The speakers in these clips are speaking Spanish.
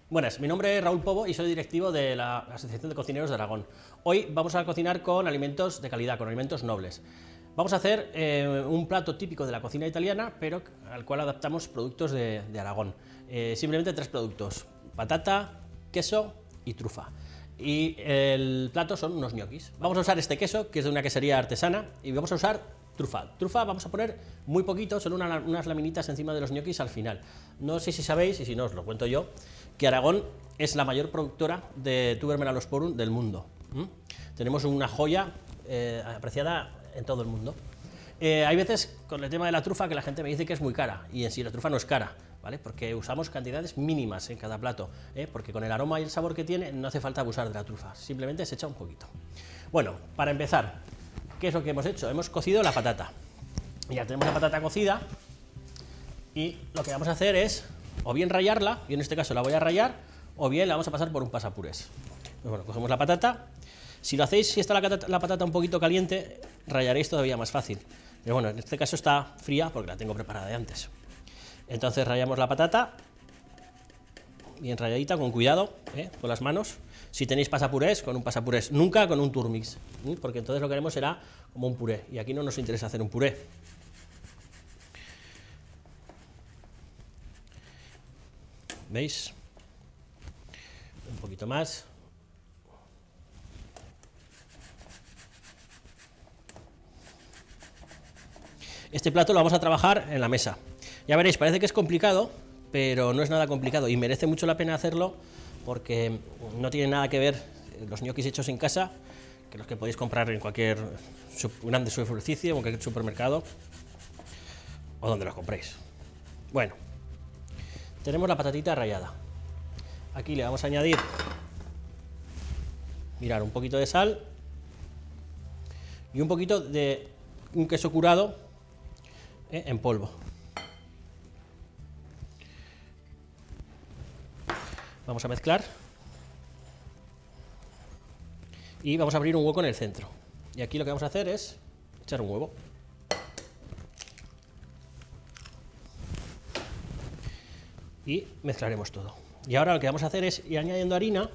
Buenas, mi nombre es Raúl Pobo y soy directivo de la Asociación de Cocineros de Aragón. Hoy vamos a cocinar con alimentos de calidad, con alimentos nobles. Vamos a hacer un plato típico de la cocina italiana, pero al cual adaptamos productos de Aragón. Simplemente 3 productos: patata, queso y trufa. Y el plato son unos ñoquis. Vamos a usar este queso, que es de una quesería artesana, y vamos a usar trufa. Trufa vamos a poner muy poquito, solo unas laminitas encima de los ñoquis al final. No sé si sabéis, y si no os lo cuento yo, que Aragón es la mayor productora de tuber melanosporum del mundo. Tenemos una joya apreciada en todo el mundo. Hay veces con el tema de la trufa que la gente me dice que es muy cara, y en sí la trufa no es cara, ¿vale? Porque usamos cantidades mínimas en cada plato, porque con el aroma y el sabor que tiene no hace falta abusar de la trufa, simplemente se echa un poquito. Bueno, para empezar, ¿qué es lo que hemos hecho? Hemos cocido la patata. Ya tenemos la patata cocida y lo que vamos a hacer es o bien rallarla, y en este caso la voy a rallar, o bien la vamos a pasar por un pasapurés. Pues bueno, cogemos la patata. Si lo hacéis, si está la patata un poquito caliente, rallaréis todavía más fácil. Pero bueno, en este caso está fría porque la tengo preparada de antes. Entonces rallamos la patata, bien ralladita, con cuidado, con las manos. Si tenéis pasapurés, con un pasapurés, nunca con un turmix, porque entonces lo que haremos será como un puré, y aquí no nos interesa hacer un puré. ¿Veis? Un poquito más. Este plato lo vamos a trabajar en la mesa. Ya veréis, parece que es complicado, pero no es nada complicado y merece mucho la pena hacerlo porque no tiene nada que ver los ñoquis hechos en casa que los que podéis comprar en cualquier grande superficie o en cualquier supermercado o donde los compréis. Bueno, tenemos la patatita rallada. Aquí le vamos a añadir, mirad, un poquito de sal y un poquito de un queso curado en polvo. Vamos a mezclar y vamos a abrir un hueco en el centro. Y aquí lo que vamos a hacer es echar un huevo. Y mezclaremos todo. Y ahora lo que vamos a hacer es ir añadiendo harina.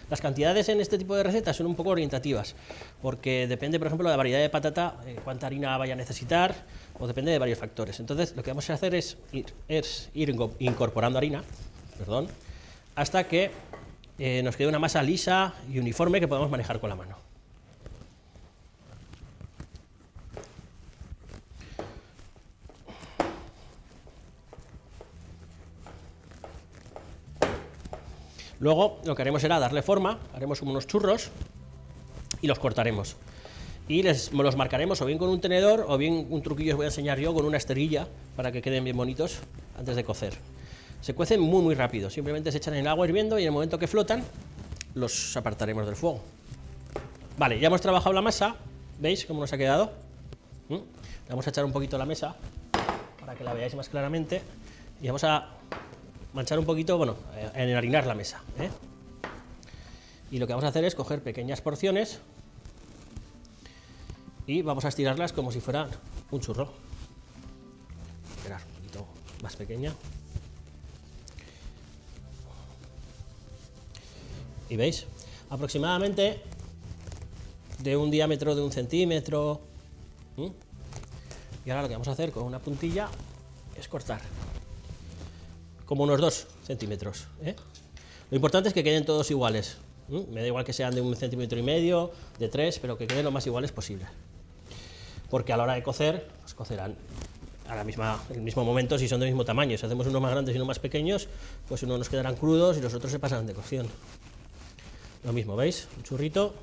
Las cantidades en este tipo de recetas son un poco orientativas, porque depende, por ejemplo, de la variedad de patata, cuánta harina vaya a necesitar, o depende de varios factores. Entonces, lo que vamos a hacer es ir incorporando harina, hasta que nos quede una masa lisa y uniforme que podamos manejar con la mano. Luego lo que haremos será darle forma, haremos como unos churros y los cortaremos. Y los marcaremos o bien con un tenedor o bien un truquillo os voy a enseñar yo con una esterilla para que queden bien bonitos antes de cocer. Se cuecen muy rápido, simplemente se echan en el agua hirviendo y en el momento que flotan los apartaremos del fuego. Vale, ya hemos trabajado la masa, ¿veis cómo nos ha quedado? Vamos a echar un poquito a la mesa para que la veáis más claramente y vamos a manchar un poquito, bueno, enharinar la mesa. Y lo que vamos a hacer es coger pequeñas porciones y vamos a estirarlas como si fueran un churro. Esperad, un poquito más pequeña. ¿Y veis? Aproximadamente de un diámetro de 1 centímetro. Y ahora lo que vamos a hacer con una puntilla es cortar como unos 2 centímetros. Lo importante es que queden todos iguales. Me da igual que sean de 1,5 centímetros, de 3, pero que queden lo más iguales posible. Porque a la hora de cocer, pues cocerán en el mismo momento si son del mismo tamaño. Si hacemos unos más grandes y unos más pequeños, pues unos nos quedarán crudos y los otros se pasarán de cocción. Lo mismo, ¿veis? Un churrito.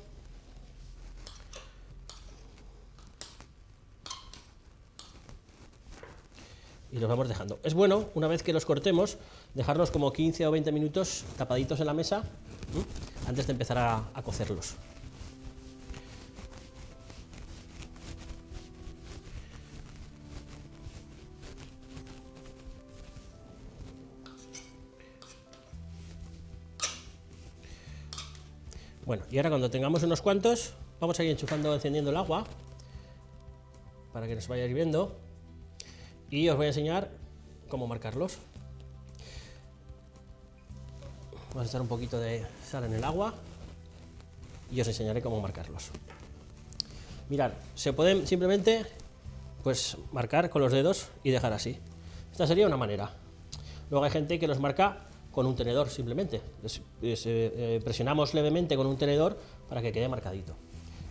Y los vamos dejando. Es bueno, una vez que los cortemos, dejarlos como 15 o 20 minutos tapaditos en la mesa antes de empezar a cocerlos. Bueno, y ahora cuando tengamos unos cuantos, vamos a ir enchufando, encendiendo el agua para que nos vaya hirviendo. Y os voy a enseñar cómo marcarlos. Vamos a echar un poquito de sal en el agua y os enseñaré cómo marcarlos. Mirad, se pueden simplemente pues marcar con los dedos y dejar así. Esta sería una manera. Luego hay gente que los marca con un tenedor simplemente. Presionamos levemente con un tenedor para que quede marcadito.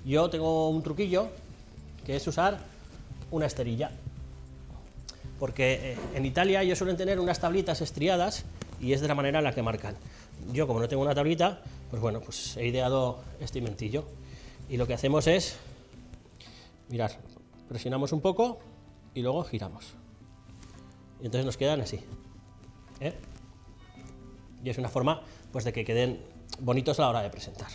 Yo tengo un truquillo que es usar una esterilla. Porque en Italia ellos suelen tener unas tablitas estriadas y es de la manera en la que marcan. Yo, como no tengo una tablita, pues bueno, pues he ideado este inventillo. Y lo que hacemos es, mirad, presionamos un poco y luego giramos. Y entonces nos quedan así. Y es una forma pues de que queden bonitos a la hora de presentar.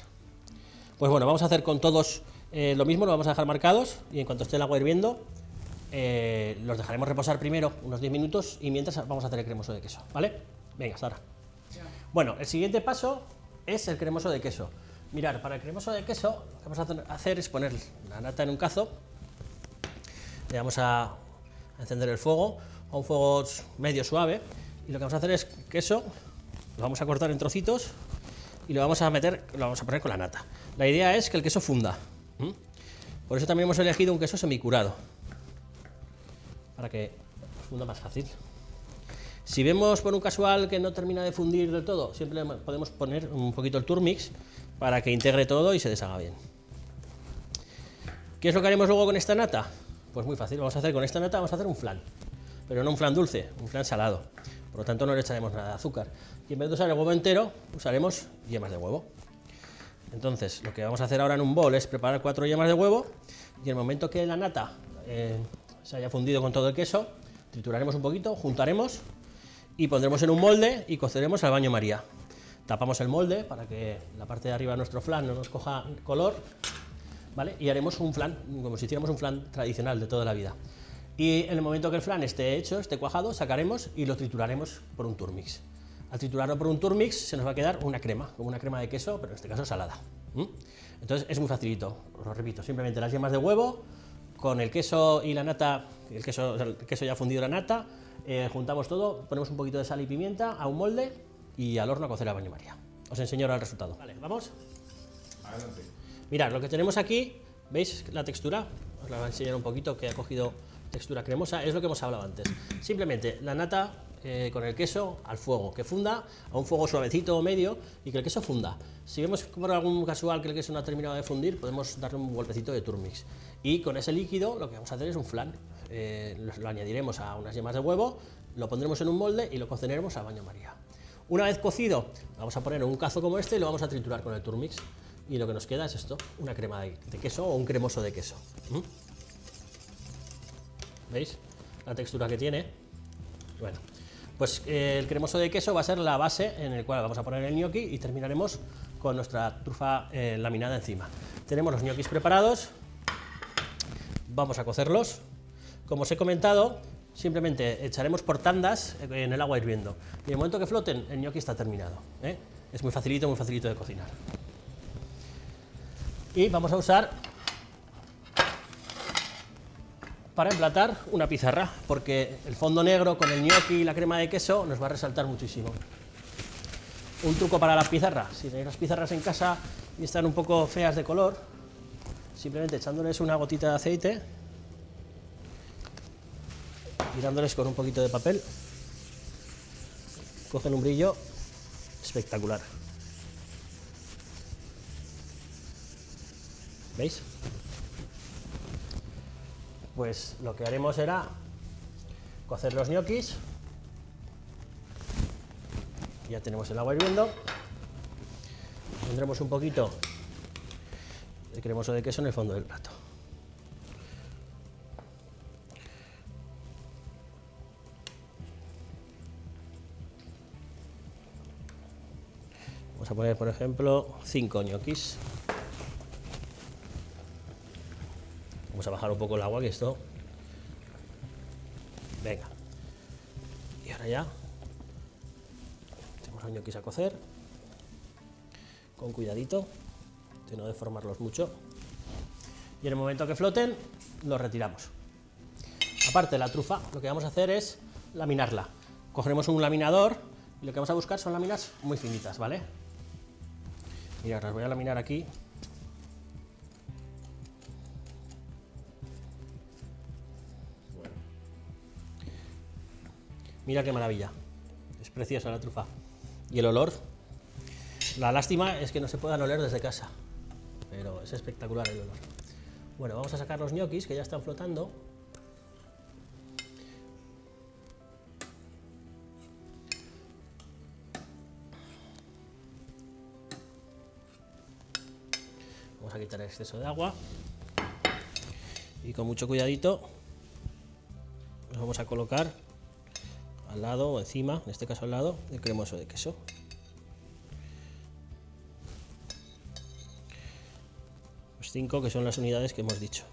Pues bueno, vamos a hacer con todos lo mismo, lo vamos a dejar marcados y en cuanto esté el agua hirviendo, los dejaremos reposar primero unos 10 minutos y mientras vamos a hacer el cremoso de queso, ¿vale? Venga, hasta ahora. Bueno, el siguiente paso es el cremoso de queso. Mirad, para el cremoso de queso lo que vamos a hacer es poner la nata en un cazo, le vamos a encender el fuego a un fuego medio suave y lo que vamos a hacer es queso, lo vamos a cortar en trocitos y lo vamos a poner con la nata. La idea es que el queso funda. Por eso también hemos elegido un queso semicurado, para que funda más fácil. Si vemos por un casual que no termina de fundir del todo, siempre podemos poner un poquito el turmix para que integre todo y se deshaga bien. ¿Qué es lo que haremos luego con esta nata? Pues muy fácil, con esta nata vamos a hacer un flan, pero no un flan dulce, un flan salado. Por lo tanto no le echaremos nada de azúcar. Y en vez de usar el huevo entero, usaremos yemas de huevo. Entonces, lo que vamos a hacer ahora en un bol es preparar 4 yemas de huevo y en el momento que la nata se haya fundido con todo el queso, trituraremos un poquito, juntaremos y pondremos en un molde y coceremos al baño María. Tapamos el molde para que la parte de arriba de nuestro flan no nos coja color, ¿vale? Y haremos un flan, como si hiciéramos un flan tradicional de toda la vida. Y en el momento que el flan esté hecho, esté cuajado, sacaremos y lo trituraremos por un turmix. Al triturarlo por un turmix se nos va a quedar una crema, como una crema de queso, pero en este caso salada. Entonces es muy facilito, os lo repito, simplemente las yemas de huevo con el queso y la nata, el queso ya fundido, la nata, juntamos todo, ponemos un poquito de sal y pimienta a un molde y al horno a cocer a baño María. Os enseño ahora el resultado. Vale, ¿vamos? Adelante. Mirad, lo que tenemos aquí, ¿veis la textura? Os la voy a enseñar un poquito, que ha cogido textura cremosa, es lo que hemos hablado antes. Simplemente la nata con el queso al fuego, que funda a un fuego suavecito o medio y que el queso funda. Si vemos por algún casual que el queso no ha terminado de fundir, podemos darle un golpecito de turmix. Y con ese líquido lo que vamos a hacer es un flan. Lo añadiremos a unas yemas de huevo, lo pondremos en un molde y lo cocinaremos a baño María. Una vez cocido, vamos a poner en un cazo como este y lo vamos a triturar con el turmix. Y lo que nos queda es esto, una crema de queso o un cremoso de queso. ¿Veis la textura que tiene? Bueno, pues el cremoso de queso va a ser la base en el cual vamos a poner el gnocchi y terminaremos con nuestra trufa laminada encima. Tenemos los ñoquis preparados, vamos a cocerlos. Como os he comentado, simplemente echaremos por tandas en el agua hirviendo y en el momento que floten el gnocchi está terminado. Es muy facilito de cocinar. Y vamos a usar para emplatar una pizarra, porque el fondo negro con el gnocchi y la crema de queso nos va a resaltar muchísimo. Un truco para las pizarras: si tenéis las pizarras en casa y están un poco feas de color, simplemente echándoles una gotita de aceite y dándoles con un poquito de papel, cogen un brillo espectacular. ¿Veis? Pues lo que haremos será cocer los ñoquis. Ya tenemos el agua hirviendo. Pondremos un poquito de cremoso de queso en el fondo del plato. Vamos a poner, por ejemplo, 5 ñoquis. Vamos a bajar un poco el agua, que esto... Venga. Y ahora ya tenemos los ñoquis a cocer. Con cuidadito, de no deformarlos mucho. Y en el momento que floten, los retiramos. Aparte, la trufa, lo que vamos a hacer es laminarla. Cogeremos un laminador Y lo que vamos a buscar son láminas muy finitas, ¿vale? Mira, las voy a laminar aquí. Mira qué maravilla. Es preciosa la trufa. Y el olor. La lástima es que no se puedan oler desde casa, pero es espectacular el olor. Bueno, vamos a sacar los ñoquis que ya están flotando. Vamos a quitar el exceso de agua y con mucho cuidadito los vamos a colocar al lado o encima, en este caso al lado, del cremoso de queso. Los 5 que son las unidades que hemos dicho.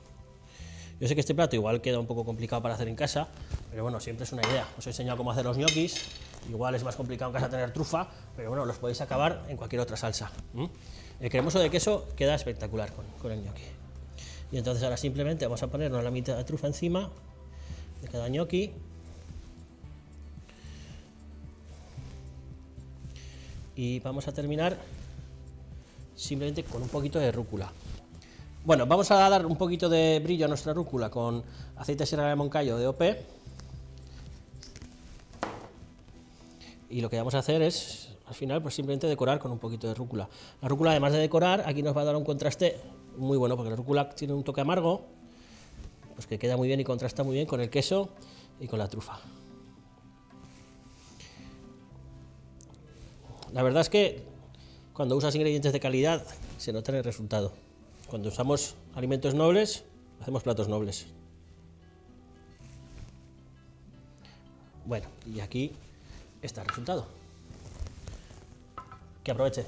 Yo sé que este plato igual queda un poco complicado para hacer en casa, pero bueno, siempre es una idea. Os he enseñado cómo hacer los ñoquis, igual es más complicado en casa tener trufa, pero bueno, los podéis acabar en cualquier otra salsa. El cremoso de queso queda espectacular con el ñoqui. Y entonces ahora simplemente vamos a poner una lamita de trufa encima de cada ñoqui. Y vamos a terminar simplemente con un poquito de rúcula. Bueno, vamos a dar un poquito de brillo a nuestra rúcula con aceite Sierra de Moncayo de OP. Y lo que vamos a hacer es, al final, pues simplemente decorar con un poquito de rúcula. La rúcula, además de decorar, aquí nos va a dar un contraste muy bueno, porque la rúcula tiene un toque amargo, pues que queda muy bien y contrasta muy bien con el queso y con la trufa. La verdad es que cuando usas ingredientes de calidad se nota en el resultado. Cuando usamos alimentos nobles, hacemos platos nobles. Bueno, y aquí está el resultado. Que aproveche.